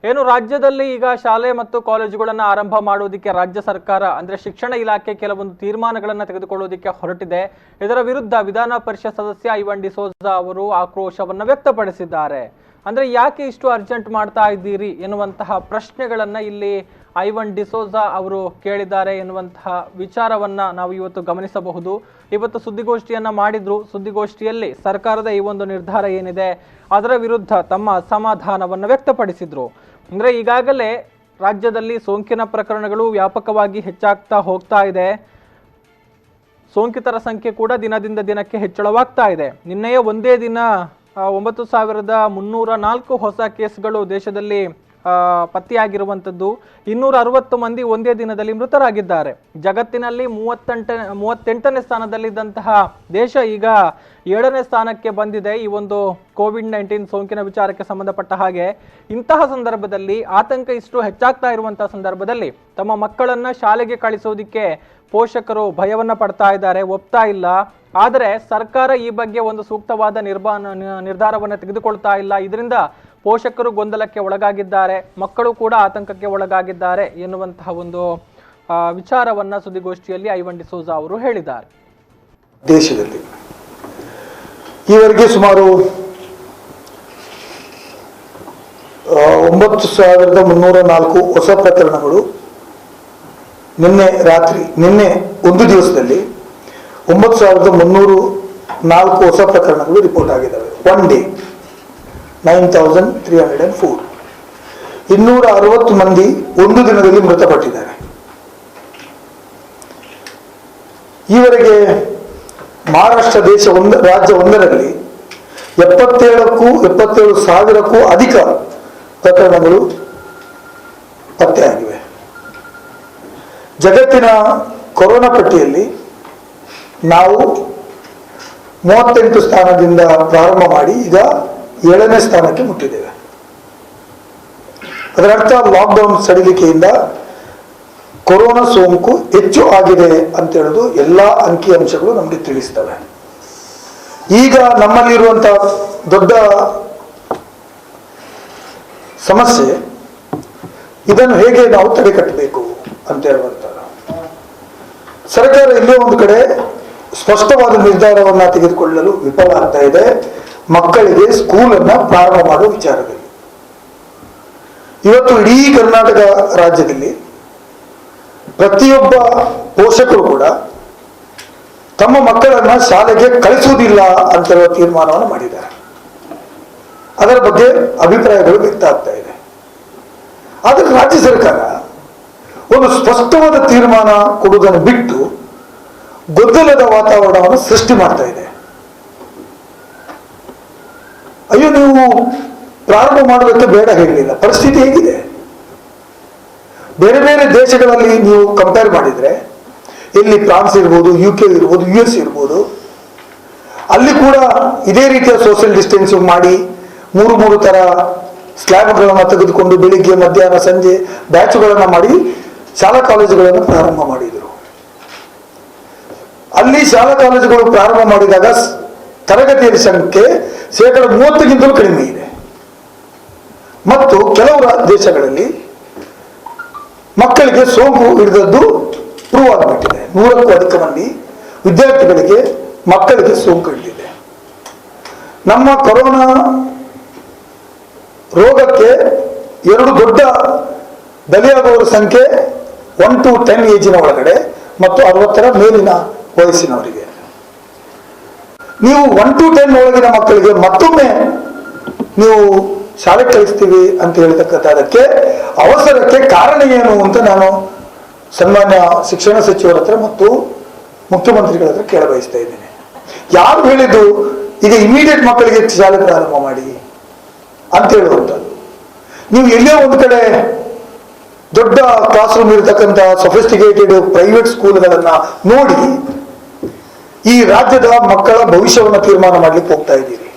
ಏನು ರಾಜ್ಯದಲ್ಲಿ ಈಗ ಶಾಲೆ ಮತ್ತು ಕಾಲೇಜುಗಳನ್ನು ಆರಂಭ ಮಾಡುವುದಕ್ಕೆ ರಾಜ್ಯ ಸರ್ಕಾರ ಅಂದ್ರೆ ಶಿಕ್ಷಣ ಇಲಾಖೆ ಕೆಲವೊಂದು ತೀರ್ಮಾನಗಳನ್ನು ತೆಗೆದುಕೊಳ್ಳುವುದಕ್ಕೆ ಹೊರಟಿದೆ. ಇದರ ವಿರುದ್ಧ ವಿಧಾನ ಪರಿಷತ್ ಸದಸ್ಯ ಐವನ್ ಡಿಸೋಜಾ ಅವರು ಆಕ್ರೋಶವನ್ನು ವ್ಯಕ್ತಪಡಿಸಿದ್ದಾರೆ. ಅಂದ್ರೆ ಯಾಕೆ ಇಷ್ಟು ಅರ್ಜೆಂಟ್ ಮಾಡ್ತಾ ಇದ್ದೀರಿ ಎನ್ನುವಂತಹ ಪ್ರಶ್ನೆಗಳನ್ನ ಇಲ್ಲಿ ಐವನ್ ಡಿಸೋಜಾ ಅವರು ಕೇಳಿದ್ದಾರೆ ಎನ್ನುವಂತಹ ವಿಚಾರವನ್ನ ನಾವು ಇವತ್ತು ಗಮನಿಸಬಹುದು. ಇವತ್ತು ಸುದ್ದಿಗೋಷ್ಠಿಯನ್ನ ಮಾಡಿದ್ರು. ಸುದ್ದಿಗೋಷ್ಠಿಯಲ್ಲಿ ಸರ್ಕಾರದ ಈ ಒಂದು ನಿರ್ಧಾರ ಏನಿದೆ ಅದರ ವಿರುದ್ಧ ತಮ್ಮ ಅಸಮಾಧಾನವನ್ನು ವ್ಯಕ್ತಪಡಿಸಿದ್ರು. ಅಂದ್ರೆ ಈಗಾಗಲೇ ರಾಜ್ಯದಲ್ಲಿ ಸೋಂಕಿನ ಪ್ರಕರಣಗಳು ವ್ಯಾಪಕವಾಗಿ ಹೆಚ್ಚಾಗ್ತಾ ಹೋಗ್ತಾ ಇದೆ. ಸೋಂಕಿತರ ಸಂಖ್ಯೆ ಕೂಡ ದಿನದಿಂದ ದಿನಕ್ಕೆ ಹೆಚ್ಚಳವಾಗ್ತಾ ಇದೆ. ನಿನ್ನೆಯ ಒಂದೇ ದಿನ 9,304 ಹೊಸ ಕೇಸ್ಗಳು ದೇಶದಲ್ಲಿ ಪತ್ತೆಯಾಗಿರುವಂಥದ್ದು. 260 ಮಂದಿ ಒಂದೇ ದಿನದಲ್ಲಿ ಮೃತರಾಗಿದ್ದಾರೆ. ಜಗತ್ತಿನಲ್ಲಿ 38ನೇ ಸ್ಥಾನದಲ್ಲಿದ್ದಂತಹ ದೇಶ ಈಗ 7ನೇ ಸ್ಥಾನಕ್ಕೆ ಬಂದಿದೆ ಈ ಒಂದು ಕೋವಿಡ್-19 ಸೋಂಕಿನ ವಿಚಾರಕ್ಕೆ ಸಂಬಂಧಪಟ್ಟ ಹಾಗೆ. ಇಂತಹ ಸಂದರ್ಭದಲ್ಲಿ ಆತಂಕ ಇಷ್ಟು ಹೆಚ್ಚಾಗ್ತಾ ಇರುವಂತಹ ಸಂದರ್ಭದಲ್ಲಿ ತಮ್ಮ ಮಕ್ಕಳನ್ನ ಶಾಲೆಗೆ ಕಳಿಸೋದಿಕ್ಕೆ ಪೋಷಕರು ಭಯವನ್ನ ಪಡ್ತಾ ಇದ್ದಾರೆ, ಒಪ್ತಾ ಇಲ್ಲ. ಆದರೆ ಸರ್ಕಾರ ಈ ಬಗ್ಗೆ ಒಂದು ಸೂಕ್ತವಾದ ನಿರ್ಧಾರವನ್ನು ತೆಗೆದುಕೊಳ್ತಾ ಇಲ್ಲ. ಇದರಿಂದ ಪೋಷಕರು ಗೊಂದಲಕ್ಕೆ ಒಳಗಾಗಿದ್ದಾರೆ, ಮಕ್ಕಳು ಕೂಡ ಆತಂಕಕ್ಕೆ ಒಳಗಾಗಿದ್ದಾರೆ ಎನ್ನುವಂತಹ ಒಂದು ವಿಚಾರವನ್ನ ಸುದ್ದಿಗೋಷ್ಠಿಯಲ್ಲಿ ಐವನ್ ಡಿಸೋಜಾ ಅವರು ಹೇಳಿದ್ದಾರೆ. ದೇಶದಲ್ಲಿ ಈವರೆಗೆ ಸುಮಾರು 9,304 ಹೊಸ ಪ್ರಕರಣಗಳು ನಿನ್ನೆ ಒಂದು ದಿವಸದಲ್ಲಿ 9,304 ಹೊಸ ಪ್ರಕರಣಗಳು ರಿಪೋರ್ಟ್ ಆಗಿದ್ದಾವೆ. One day 9,304. 260 ಮಂದಿ ಒಂದು ದಿನದಲ್ಲಿ ಮೃತಪಟ್ಟಿದ್ದಾರೆ. ಈವರೆಗೆ ಮಹಾರಾಷ್ಟ್ರ ರಾಜ್ಯ ಒಂದರಲ್ಲಿ 77,000ಕ್ಕೂ ಅಧಿಕ ಪ್ರಕರಣಗಳು ಪತ್ತೆಯಾಗಿವೆ. ಜಗತ್ತಿನ ಕೊರೋನಾ ಪಟ್ಟಿಯಲ್ಲಿ ನಾವು 38 ಸ್ಥಾನದಿಂದ ಪ್ರಾರಂಭ ಮಾಡಿ ಈಗ 7ನೇ ಸ್ಥಾನಕ್ಕೆ ಮುಟ್ಟಿದ್ದೇವೆ. ಅದರರ್ಥ ಲಾಕ್ಡೌನ್ ಸಡಿಲಿಕೆಯಿಂದ ಕೊರೋನಾ ಸೋಂಕು ಹೆಚ್ಚು ಆಗಿದೆ ಅಂತ ಹೇಳೋದು ಎಲ್ಲ ಅಂಕಿಅಂಶಗಳು ನಮಗೆ ತಿಳಿಸ್ತವೆ. ಈಗ ನಮ್ಮಲ್ಲಿರುವಂತಹ ದೊಡ್ಡ ಸಮಸ್ಯೆ ಇದನ್ನು ಹೇಗೆ ನಾವು ತಡೆಗಟ್ಟಬೇಕು ಅಂತ ಹೇಳುವಂತ ಸರ್ಕಾರ ಇಲ್ಲೇ ಒಂದು ಕಡೆ ಸ್ಪಷ್ಟವಾದ ನಿರ್ಧಾರವನ್ನ ತೆಗೆದುಕೊಳ್ಳಲು ವಿಫಲ ಆಗ್ತಾ ಇದೆ. ಮಕ್ಕಳಿಗೆ ಸ್ಕೂಲನ್ನ ಪ್ರಾರಂಭ ಮಾಡುವ ವಿಚಾರದಲ್ಲಿ ಇವತ್ತು ಇಡೀ ಕರ್ನಾಟಕ ರಾಜ್ಯದಲ್ಲಿ ಪ್ರತಿಯೊಬ್ಬ ಪೋಷಕರು ಕೂಡ ತಮ್ಮ ಮಕ್ಕಳನ್ನ ಶಾಲೆಗೆ ಕಳಿಸುವುದಿಲ್ಲ ಅಂತ ಹೇಳುವ ತೀರ್ಮಾನವನ್ನು ಮಾಡಿದ್ದಾರೆ. ಅದರ ಬಗ್ಗೆ ಅಭಿಪ್ರಾಯಗಳು ವ್ಯಕ್ತ ಆಗ್ತಾ ಇದೆ. ಆದರೆ ರಾಜ್ಯ ಸರ್ಕಾರ ಒಂದು ಸ್ಪಷ್ಟವಾದ ತೀರ್ಮಾನ ಕೊಡುವುದನ್ನು ಬಿಟ್ಟು ಗೊಂದಲದ ವಾತಾವರಣವನ್ನು ಸೃಷ್ಟಿ ಮಾಡ್ತಾ ಇದೆ. ಅಯ್ಯೋ, ನೀವು ಪ್ರಾರಂಭ ಮಾಡೋದಕ್ಕೆ ಬೇಡ ಹೇಳಲಿಲ್ಲ. ಪರಿಸ್ಥಿತಿ ಹೇಗಿದೆ? ಬೇರೆ ಬೇರೆ ದೇಶಗಳಲ್ಲಿ ನೀವು ಕಂಪೇರ್ ಮಾಡಿದ್ರೆ, ಇಲ್ಲಿ ಫ್ರಾನ್ಸ್ ಇರ್ಬೋದು, UK ಇರ್ಬೋದು, US ಇರ್ಬೋದು, ಅಲ್ಲಿ ಕೂಡ ಇದೇ ರೀತಿಯ ಸೋಷಿಯಲ್ ಡಿಸ್ಟೆನ್ಸಿಂಗ್ ಮಾಡಿ 3 ತರ ಸ್ಲ್ಯಾಬ್ಗಳನ್ನು ತೆಗೆದುಕೊಂಡು ಬೆಳಿಗ್ಗೆ ಮಧ್ಯಾಹ್ನ ಸಂಜೆ ಬ್ಯಾಚುಗಳನ್ನು ಮಾಡಿ ಶಾಲಾ ಕಾಲೇಜುಗಳನ್ನು ಪ್ರಾರಂಭ ಮಾಡಿದರು. ಅಲ್ಲಿ ಶಾಲಾ ಕಾಲೇಜುಗಳು ಪ್ರಾರಂಭ ಮಾಡಿದಾಗ ತರಗತಿಯ ಸಂಖ್ಯೆ 30%ಗಿಂತಲೂ ಕಡಿಮೆ ಇದೆ. ಮತ್ತು ಕೆಲವು ದೇಶಗಳಲ್ಲಿ ಮಕ್ಕಳಿಗೆ ಸೋಂಕು ಹಿಡಿದದ್ದು ಪ್ರೂವ್ ಆಗಿಬಿಟ್ಟಿದೆ. 100ಕ್ಕೂ ಅಧಿಕ ಮಂದಿ ವಿದ್ಯಾರ್ಥಿಗಳಿಗೆ ಮಕ್ಕಳಿಗೆ ಸೋಂಕು ಹಿಡಿದಿದೆ. ನಮ್ಮ ಕೊರೋನಾ ರೋಗಕ್ಕೆ 2 ದೊಡ್ಡ ಬಲಿಯಾಗುವವರ ಸಂಖ್ಯೆ 1 to 10 ಏಜಿನ ಒಳಗಡೆ ಮತ್ತು 60ರ ಮೇಲಿನ ವಯಸ್ಸಿನವರಿಗೆ. ನೀವು 1 to 10 ಒಳಗಿನ ಮಕ್ಕಳಿಗೆ ಮತ್ತೊಮ್ಮೆ ನೀವು ಶಾಲೆಗೆ ಕಳಿಸ್ತೀವಿ ಅಂತ ಹೇಳ್ತಕ್ಕಂಥದಕ್ಕೆ ಅವಸರಕ್ಕೆ ಕಾರಣ ಏನು ಅಂತ ನಾನು ಸನ್ಮಾನ್ಯ ಶಿಕ್ಷಣ ಸಚಿವರ ಹತ್ರ ಮತ್ತು ಮುಖ್ಯಮಂತ್ರಿಗಳ ಹತ್ರ ಕೇಳಬಯಸ್ತಾ ಇದ್ದೇನೆ. ಯಾರು ಹೇಳಿದ್ದು ಈಗ ಇಮಿಡಿಯೇಟ್ ಮಕ್ಕಳಿಗೆ ಶಾಲೆ ಪ್ರಾರಂಭ ಮಾಡಿ ಅಂತ ಹೇಳುವಂಥದ್ದು? ನೀವು ಎಲ್ಲೇ ಒಂದು ಕಡೆ ದೊಡ್ಡ ಕ್ಲಾಸ್ ರೂಮ್ ಇರತಕ್ಕಂಥ ಸೊಫಿಸ್ಟಿಕೇಟೆಡ್ ಪ್ರೈವೇಟ್ ಸ್ಕೂಲ್ಗಳನ್ನ ನೋಡಿ ಈ ರಾಜ್ಯದ ಮಕ್ಕಳ ಭವಿಷ್ಯವನ್ನು ತೀರ್ಮಾನ ಮಾಡ್ಲಿಕ್ಕೆ ಹೋಗ್ತಾ ಇದ್ದೀರಿ.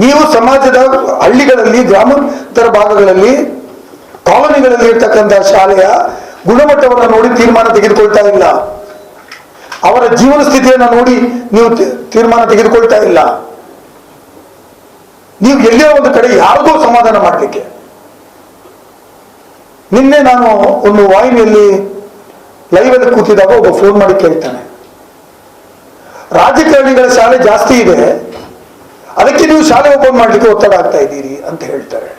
ನೀವು ಸಮಾಜದ ಹಳ್ಳಿಗಳಲ್ಲಿ, ಗ್ರಾಮಾಂತರ ಭಾಗಗಳಲ್ಲಿ, ಕಾಲೋನಿಗಳಲ್ಲಿ ಇರ್ತಕ್ಕಂಥ ಶಾಲೆಯ ಗುಣಮಟ್ಟವನ್ನು ನೋಡಿ ತೀರ್ಮಾನ ತೆಗೆದುಕೊಳ್ತಾ ಇಲ್ಲ. ಅವರ ಜೀವನ ಸ್ಥಿತಿಯನ್ನು ನೋಡಿ ನೀವು ತೀರ್ಮಾನ ತೆಗೆದುಕೊಳ್ತಾ ಇಲ್ಲ. ನೀವು ಎಲ್ಲೇ ಒಂದು ಕಡೆ ಯಾರಿಗೋ ಸಮಾಧಾನ ಮಾಡಲಿಕ್ಕೆ. ನಿನ್ನೆ ನಾನು ಒಂದು ವಾಹಿನಿಯಲ್ಲಿ ಲೈವ್ ಅಲ್ಲಿ ಕೂತಿದಾಗ ಒಬ್ಬ ಫೋನ್ ಮಾಡಿ ಕೇಳ್ತಾನೆ, ರಾಜಕಾರಣಿಗಳ ಶಾಲೆ ಜಾಸ್ತಿ ಇದೆ, ಅದಕ್ಕೆ ನೀವು ಶಾಲೆ ಓಪನ್ ಮಾಡ್ಲಿಕ್ಕೆ ಒತ್ತಡ ಆಗ್ತಾ ಇದ್ದೀರಿ ಅಂತ ಹೇಳ್ತಾರೆ.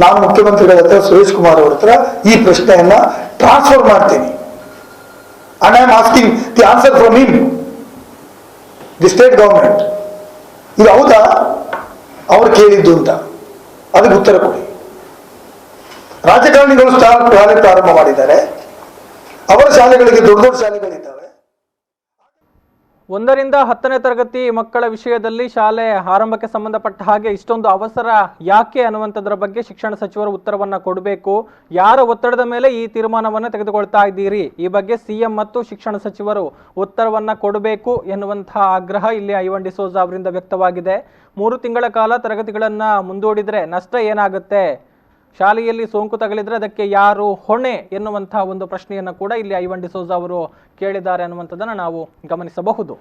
ನಾನು ಮುಖ್ಯಮಂತ್ರಿಗಳ ಹತ್ರ ಸುರೇಶ್ ಕುಮಾರ್ ಅವ್ರ ಹತ್ರ ಈ ಪ್ರಶ್ನೆಯನ್ನ ಟ್ರಾನ್ಸ್ಫರ್ ಮಾಡ್ತೀನಿ. and I am asking the answer from him, the state government. ಇದು ಹೌದಾ ಅವ್ರು ಕೇಳಿದ್ದು ಅಂತ ಅದಕ್ಕೆ ಉತ್ತರ ಕೊಡಿ. ರಾಜಕಾರಣಿಗಳು ಶಾಲೆ ಪ್ರಾರಂಭ ಮಾಡಿದ್ದಾರೆ, ಅವರ ಶಾಲೆಗಳಿಗೆ ದೊಡ್ಡ ದೊಡ್ಡ ಶಾಲೆಗಳಿದ್ದಾವೆ. 1ರಿಂದ 10ನೇ ತರಗತಿ ಮಕ್ಕಳ ವಿಷಯದಲ್ಲಿ ಶಾಲೆ ಆರಂಭಕ್ಕೆ ಸಂಬಂಧಪಟ್ಟ ಹಾಗೆ ಇಷ್ಟೊಂದು ಅವಸರ ಯಾಕೆ ಅನ್ನುವಂಥದ್ರ ಬಗ್ಗೆ ಶಿಕ್ಷಣ ಸಚಿವರು ಉತ್ತರವನ್ನ ಕೊಡಬೇಕು. ಯಾರ ಒತ್ತಡದ ಮೇಲೆ ಈ ತೀರ್ಮಾನವನ್ನು ತೆಗೆದುಕೊಳ್ತಾ ಇದ್ದೀರಿ, ಈ ಬಗ್ಗೆ ಸಿಎಂ ಮತ್ತು ಶಿಕ್ಷಣ ಸಚಿವರು ಉತ್ತರವನ್ನ ಕೊಡಬೇಕು ಎನ್ನುವಂತಹ ಆಗ್ರಹ ಇಲ್ಲಿ ಐವನ್ ಡಿಸೋಜ ಅವರಿಂದ ವ್ಯಕ್ತವಾಗಿದೆ. 3 ತಿಂಗಳ ಕಾಲ ತರಗತಿಗಳನ್ನ ಮುಂದೂಡಿದ್ರೆ ನಷ್ಟ ಏನಾಗುತ್ತೆ, ಶಾಲೆಯಲ್ಲಿ ಸೋಂಕು ತಗುಲಿದ್ರೆ ಅದಕ್ಕೆ ಯಾರು ಹೊಣೆ ಎನ್ನುವಂತಹ ಒಂದು ಪ್ರಶ್ನೆಯನ್ನು ಕೂಡ ಇಲ್ಲಿ ಐವನ್ ಡಿಸೋಜ ಅವರು ಕೇಳಿದ್ದಾರೆ ಅನ್ನುವಂಥದ್ದನ್ನು ನಾವು ಗಮನಿಸಬಹುದು.